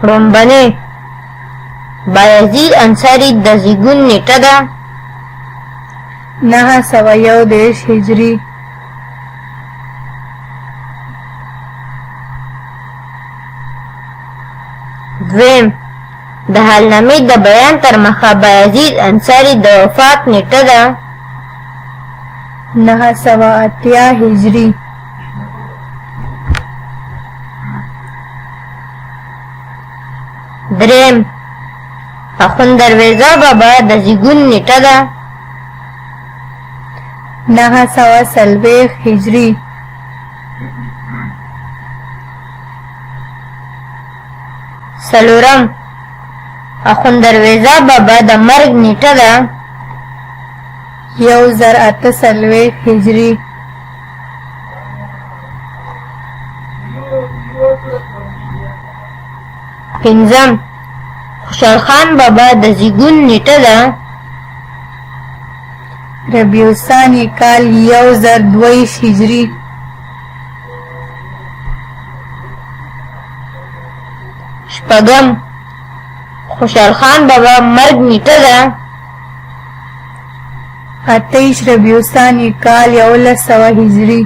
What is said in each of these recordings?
لومبنې بایزید انصاري د زیږون نیټه ده 931 هجري. دویم د حالنامې د بیان تر مخه بایزید انصاري د وفات نیټه ده 980 هجري. دریم اخوند درویزه بابا د زیږون نیټه ده 940 هجري. څلورم اخوند درویزه بابا د مرګ نیټه ده 1048 هجري. پنځم خوشحال خان بابا د زیږون نیټه ده ربیع الثاني کال 1022 هجري. شپږم خوشحال خان بابا مرګ نیټه ده 28 ربیع الثاني کال 1100 هجري.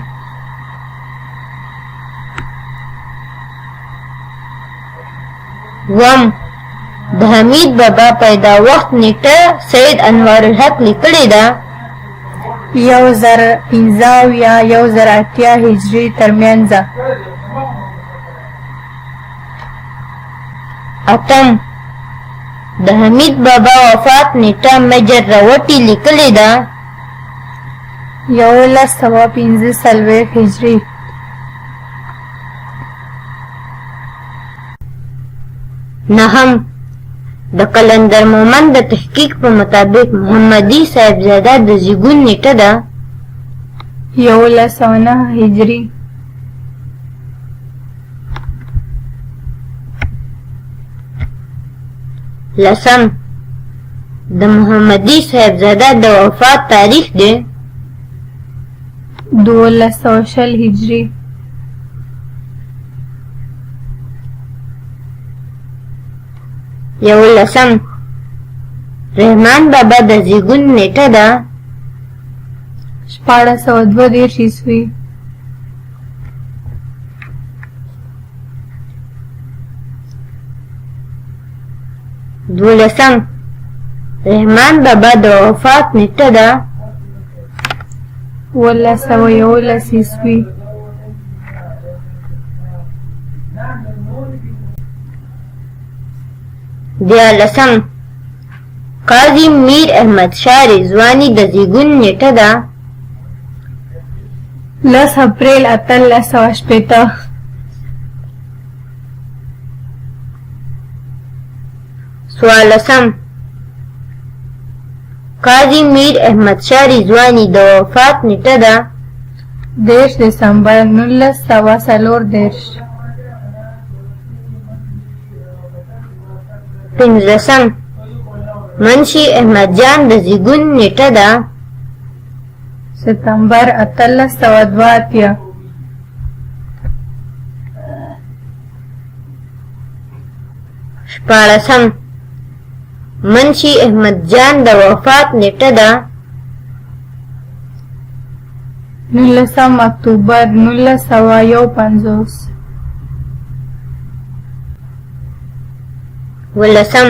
اووم د حمید بابا پیدا وخت نیټه سید انوار الحق لیکلې ده 1015 یا 1080 هجري ترمنځ. اتم د حمید بابا وفات نیټه میجر راوټي لیکلې ده 1145 هجري. نهم د قلندر مومند د تحقیق په مطابق محمدي صاحبزاده د زیږون نیټه ده 1109 هجري. لسم د محمدي صاحبزاده د وفات تاریخ دی 1220 هجري. یولسم رحمان بابا د زیږون نیټه ده 1432 عیسوي. دولسم رحمان بابا د وفات نیټه ده 1211 عیسوي. دیارلسم قاضي میر احمد شاه رضواني د زیږون نیټه ده 10 اپریل 1880. څوارلسم قاضي میر احمد شاه رضواني د وفات نیټه ده 10 دسمبر 1940. پنځلسم منشي احمد جان د زیږون نیټه ده ستمبر 1882. شپاړسم منشي احمد جان د وفات نیټه ده 19 اکتوبر 1951. ولسم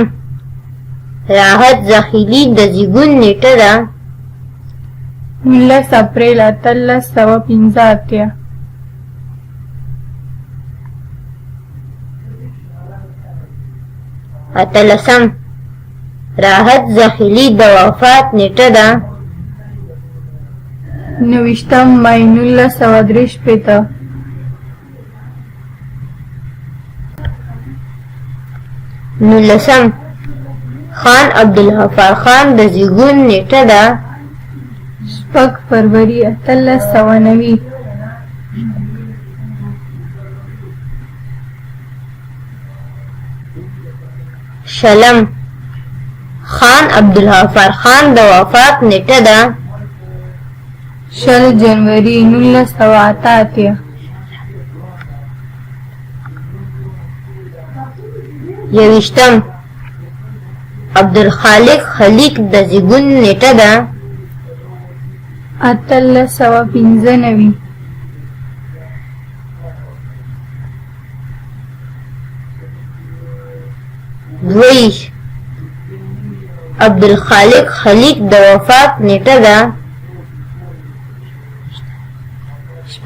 راحت زخیلی د زیږون نیټه ده 19 اپریل 1885. اتلسم راحت زخیلی د وفات نیټه ده 29 مای 1963. نولسم خان عبدالغفار خان د زیږون نیټه ده 6 فروری 1890. شلم خان عبدالغفار خان د وفات نیټه ده 6 جنوري 1988. یویشتم عبدالخالق خلیق د زیږون نیټه ده 1895 دویش عبدالخالق خلیق د وفات نیټه ده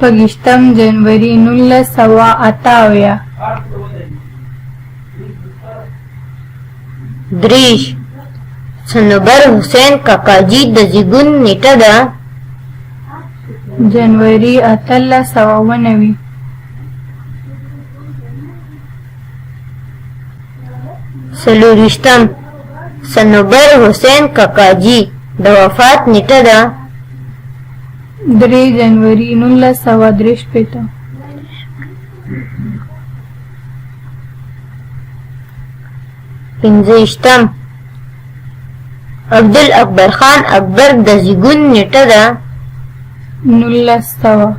20 جنوري 1988 دریش صنوبر حسین کاکاجی د زیږون نیټه ده جنوري 1890 څلورویشتم صنوبر حسین کاکاجی د وفات نیټه ده 3 جنوري 1963 پنځویشتم عبدالاکبر خان اکبر د زیږون نیټه ده 1900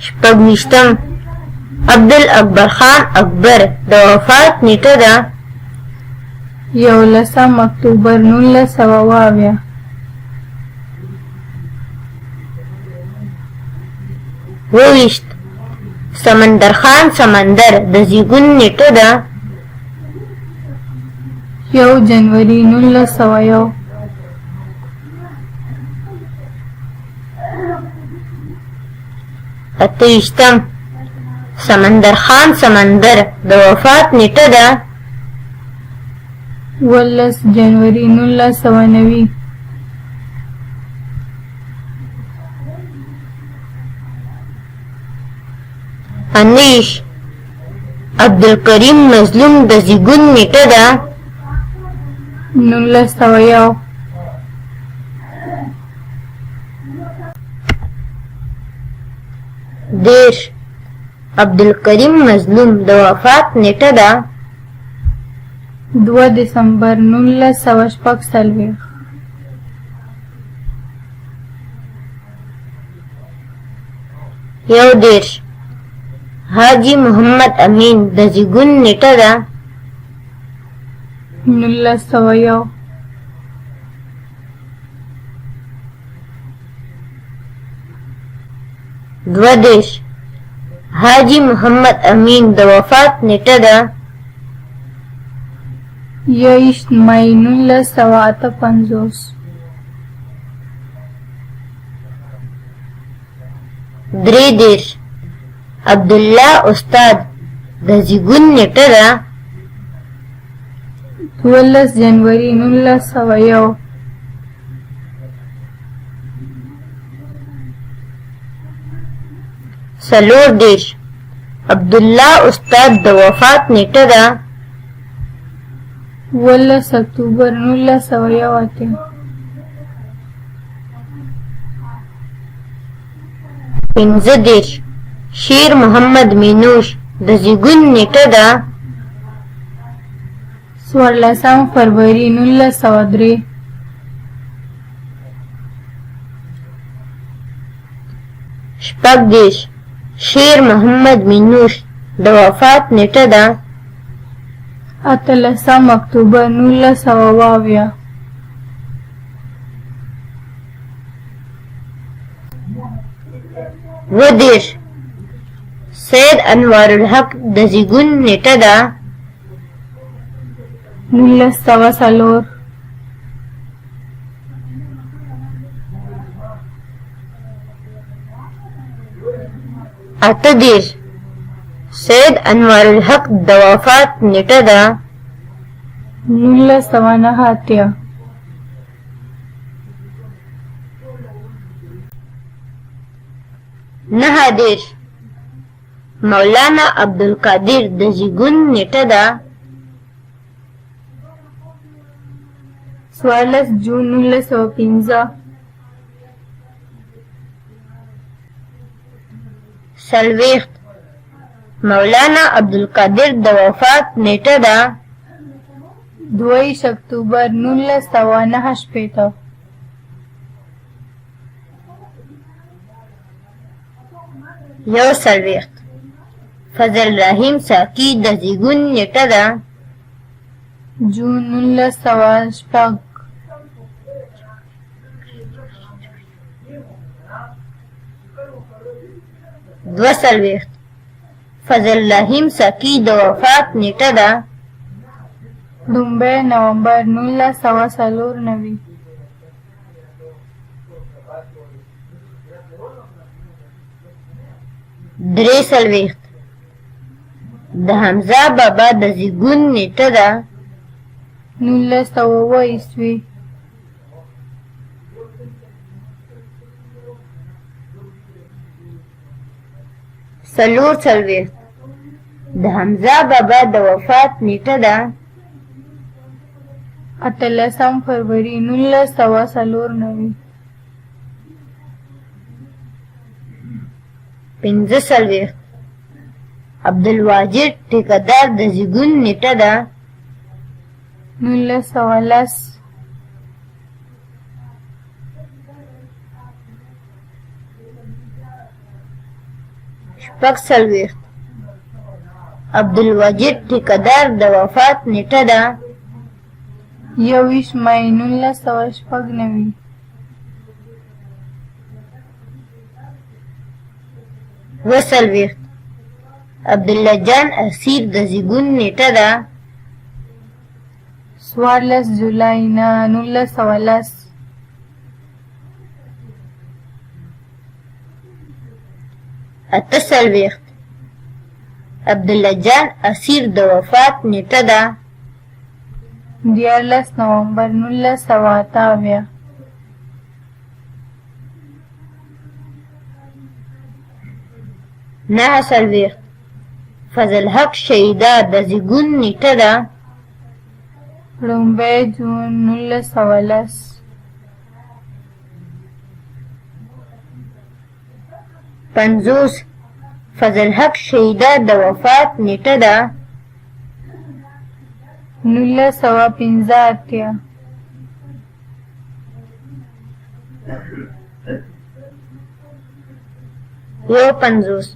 شپږویشتم عبدالاکبر خان اکبر د وفات نیټه ده 11 اکتوبر 1920 اوویشت سمندر خان سمندر د زیږون نیټه ده 1 جنوري 1901 اتهویشتم سمندر خان سمندر د وفات نیټه ده 18 جنوري 1990 انیش عبدالکریم مظلوم د زیږون نیټه ده 1901 دیش عبدالکریم مظلوم د وفات نیټه ده 2 دسمبر 1946 یو دیرش حاجی محمد امین د زیږون نیټه ده 1901 دوه دیرش حاجی محمد امین د وفات نیټه ده 21 مای 1958 درې دیرش عبدالله استاد د زیږون نیټه ده 12 جنوري 1901 څلور دیرش عبدالله استاد د وفات نیټه ده 12 اکتوبر 1901 پنځه دیرش شیر محمد مینوش د زیږون نیټه ده 14 فروری 1903 شپږ دیرش شیر محمد مینوش د وفات نیټه ده 18 اکتوبر 1922 اووه دیرش سید انوارالحق د زیږون نیټه ده 1904 اته دیرش سید انوارالحق د وفات نیټه ده 1909 نهه دیرش مولانا عبدالقادر د زیږون نیټه ده 14 جون 1915 څلوېښت مولانا عبدالقادر د وفات نیټه ده 2 اکتوبر 1999 یو څلوېښت فضل رحیم ساقي د زیږون نیټه ده جون 1906 دوه څلوېښت فضل رحیم ساقي د وفات نیټه ده 2 نومبر 1994 درې څلوېښت د حمزه بابا د زیږون نیټه ده 1907 عیسوي څلور څلوېښت د حمزه بابا د وفات نیټه ده 18 فروری 1994 پنځه څلوېښت عبدالواجد ټیکهدار د زیږون نیټه ده 1910 شپږ څلوېښت عبدالواجد ټیکهدار د وفات نیټه ده 21 مای 1996 اووه څلوېښت عبدالله جان اسیر د زیږون نیټه ده 14 جولای 1910 اته څلوېښت عبدالله جان اسیر د وفات نیټه ده 14 نومبر 1988 نهه څلوېښت فضل حق شهیده د زیږون نیټه ده 2 جون 1910 پنځوس فضل حق شهیده د وفات نیټه ده 1985 یو پنځوس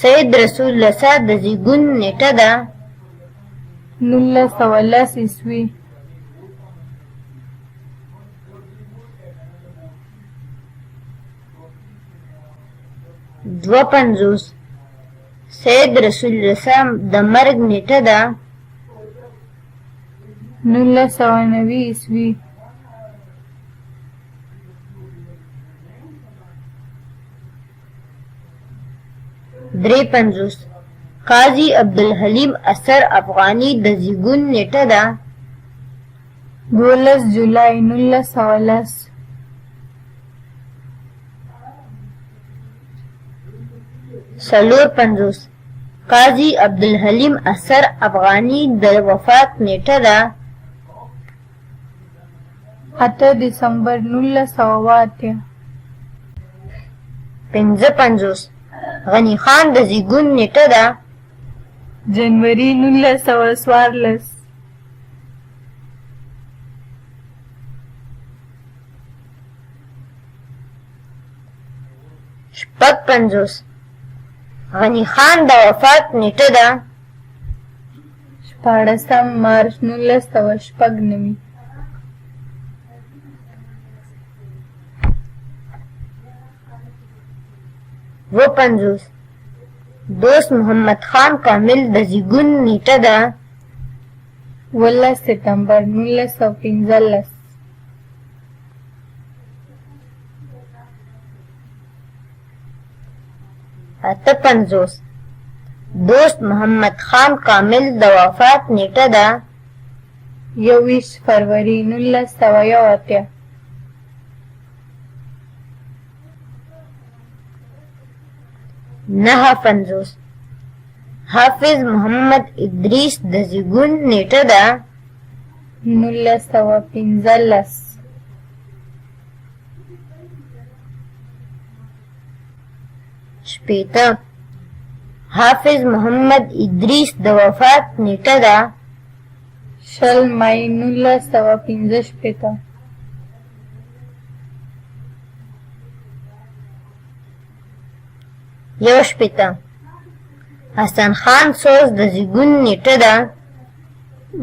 سید رسول الله صاحب د زیږون نیټه ده 1910 عیسوي دوه پنځوس سید رسول الله صاحب د مرګ نیټه ده 1990 عیسوي درې پنځوس قاضي عبدالحلیم اثر افغاني د زیږون نیټه ده 12 جولای 1910 څلور پنځوس قاضي عبدالحلیم اثر افغاني د وفات نیټه ده 8 دسمبر 1908 پنځه پنځوس غني خان د زیږون نیټه ده جنوري 1914 شپږ پنځوس غني خان د وفات نیټه ده 14 مارچ 1996 اووه پنځوس دوست محمد خان کامل د زیږون نیټه ده 18 سپتمبر 1915 اته پنځوس دوست محمد خان کامل د وفات نیټه ده 21 فروری 1981 نهه پنځوس حافظ محمد ادریس د زیږون نیټه ده 1915 شپېته حافظ محمد ادریس د وفات نیټه ده 20 مای 1915 28 یو شپېته حسن خان سوز د زیږون نیټه ده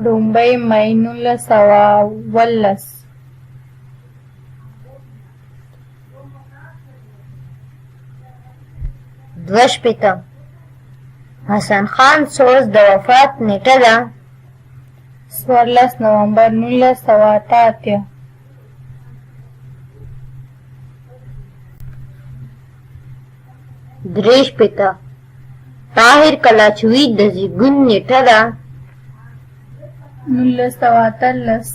لومبۍ مۍ 1919 دوه شپېته حسن خان سوز د وفات نیټه ده 14 نومبر 1988 درې شپېته طاهر کلاچوي د زیږون نیټه ده 1918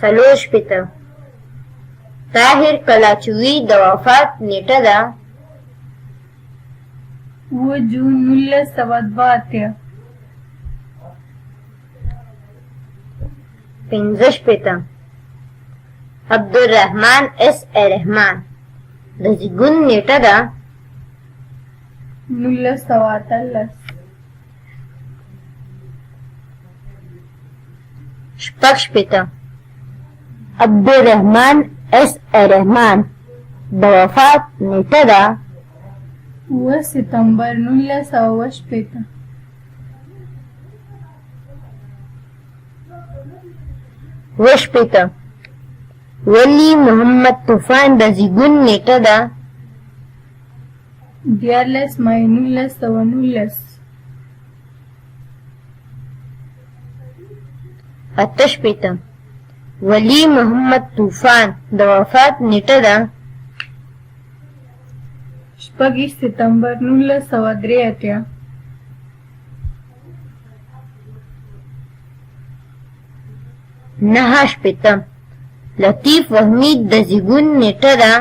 څلور شپېته طاهر کلاچوي د وفات نیټه ده 2 جون 1982 پنځه شپېته عبدالرحمن اس رحمان د زیږون نیټه ده 1918 شپږ شپېته عبدالرحمن اس رحمان د وفات نیټه ده 2 سپتمبر 1980 اووه شپېته ولی محمد طوفان د زیږون نیټه ده 14 مۍ 1919 اته شپېته ولی محمد طوفان د وفات نیټه ده 26 سپتمبر 1983 نهه شپېته لطیف وحمید د زیږون نیټه ده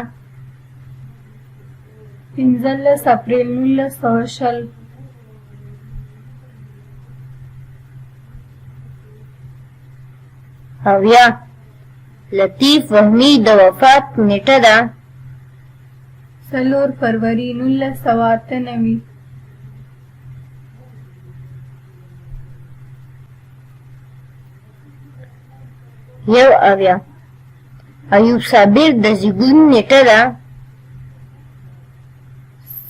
15 اپریل 1920 اویا لطیف وحمید د وفات نیټه ده 4 فروری 1998 یو اویا ایوب صابر د زیږون نیټه ده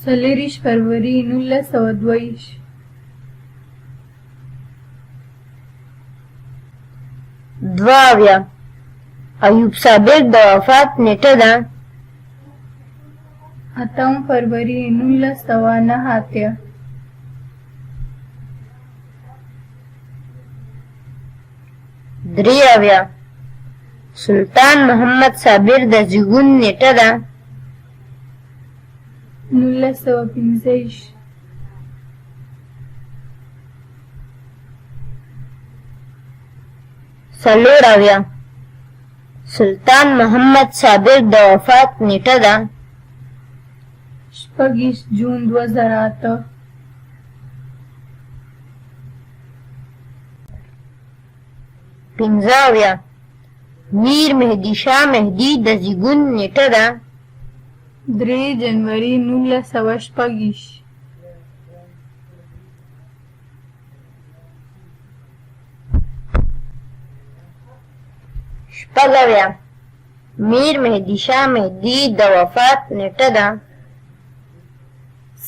4 فروری 1922 دوه اویا ایوب صابر د وفات نیټه ده 8 فروری 1989 درې اویا سلطان محمد صابر د زیږون نیټه ده 1915 څلور اویا سلطان محمد صابر د وفات نیټه ده 26 جون 2008 پنځه اویا میر مهدي شاه مهدي د زیږون نیټه ده 3 جنوري 1926 شپږ اویا میر مهدي شاه مهدي د وفات نیټه ده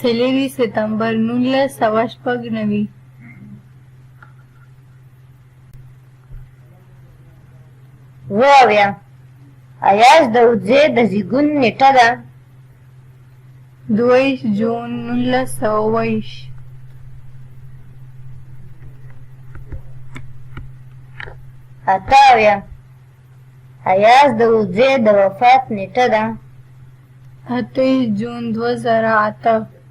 4 سپتمبر 1996 اووه اویا ایاز داودزی د زیږون نیټه ده 2 جون 1922 اته اویا ایاز داودزی د وفات نیټه ده 28 جون 2008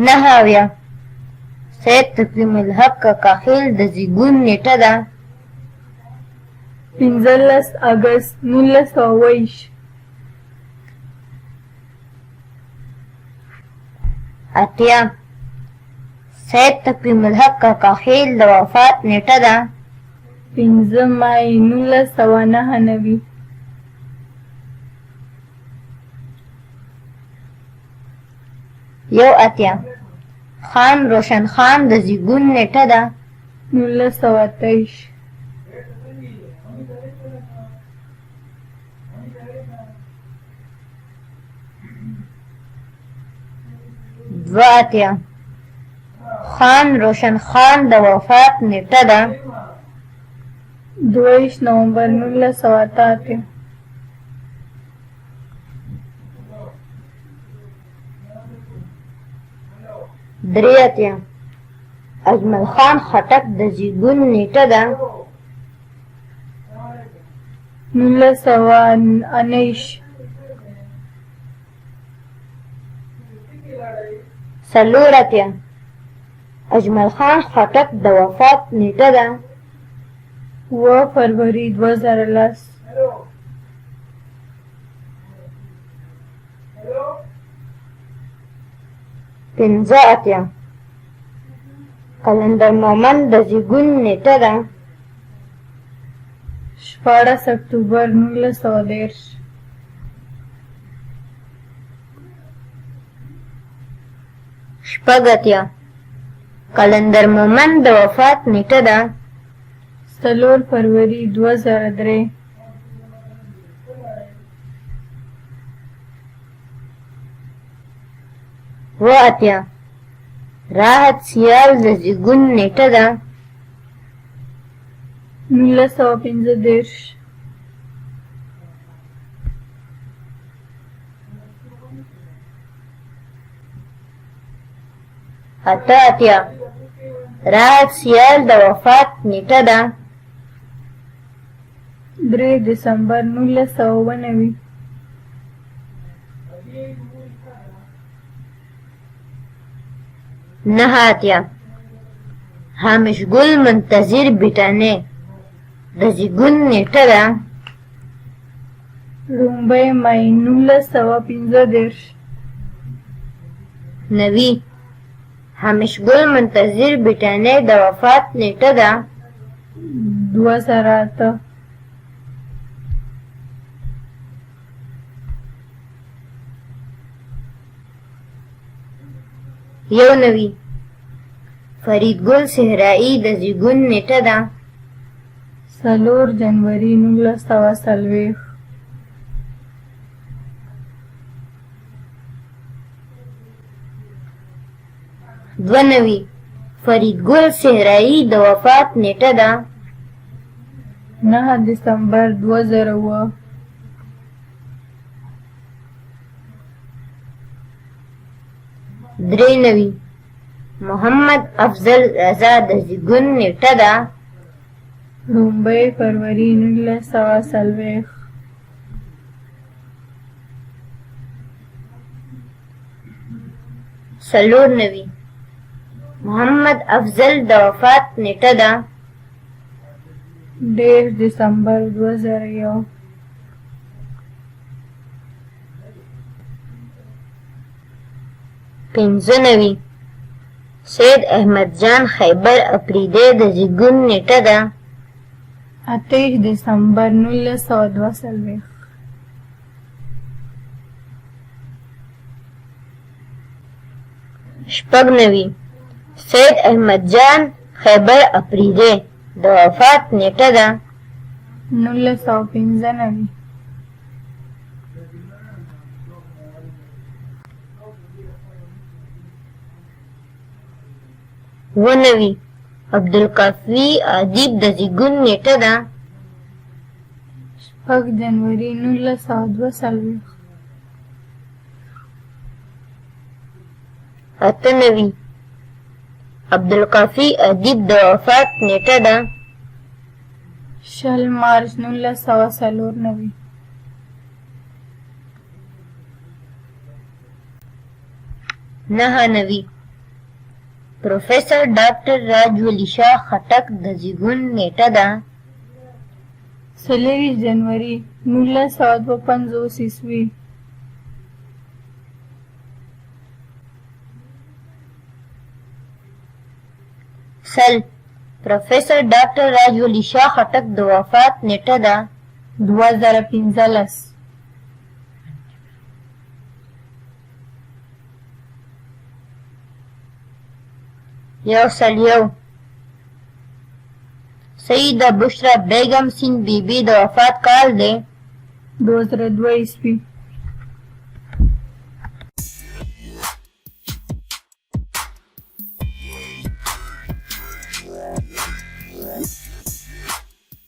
نهه اویا سید تقویم الحق کاخیل د زیږون نیټه ده 15 اگست 1922 اتیا سید تقویم الحق کاخیل د وفات نیټه ده 15 مای 1999 9 یو اتیا خان روشن خان د زیږون نیټه ده 1928 دوه اتیا خان روشن خان د وفات نیټه ده 22 نومبر 1988 درې اتیا اجمل خان خټک د زیږون نیټه ده 1919 څلور اتیا اجمل خان خټک د وفات نیټه ده 9 فروری 2010 پنځه اتیا قلندر مومند د زیږون نیټه ده 14 اکتوبر 1913 شپږ اتیا قلندر مومند د وفات نیټه ده 4 فروری 2003 اووه اتیا راحت سیال د زیږون نیټه ده 1915 اته اتیا راحت سیال د وفات نیټه ده 3 دسمبر 1999 نهه اتیا هامش ګل منتظر بیټانې د زیږون نیټه ده 2 مای 1915 نوي هامش ګل منتظر بیټانې د وفات نیټه ده 2008 یو نوي فریدګل صحرایي د زیږون نیټه ده 4 جنوري 1940 دوه نوي فریدګل صحرایي د وفات نیټه ده 9 دسمبر 2007 درې نوي محمد افضل رضا د زیږون نیټه ده 2 فروری 1940 څلور نوي محمد افضل د وفات نیټه ده 10 دسمبر 2001 پنځه نوي سید احمد جان خیبر اپریدی د زیږون نیټه ده 28 دسمبر 1942 شپږ نوي سید احمد جان خیبر اپریدی د وفات نیټه ده 1995 اووه نوي عبدالکافي ادیب د زیږون نیټه ده 4 جنوري 1942 اته نوي عبدالکافي ادیب د وفات نیټه ده 6 مارچ 1994 نهه نوي پروفیسر ډاکټر راج ولی شاه خټک د زیږون نیټه ده 23 جنوري 1952 عیسوي سل پروفیسر ډاکټر راج ولی شاه خټک د وفات نیټه ده 2015 11 یو سل یو. سیده بشرا بیگم سین بی بی د وفات کال دی 2002 عیسوي.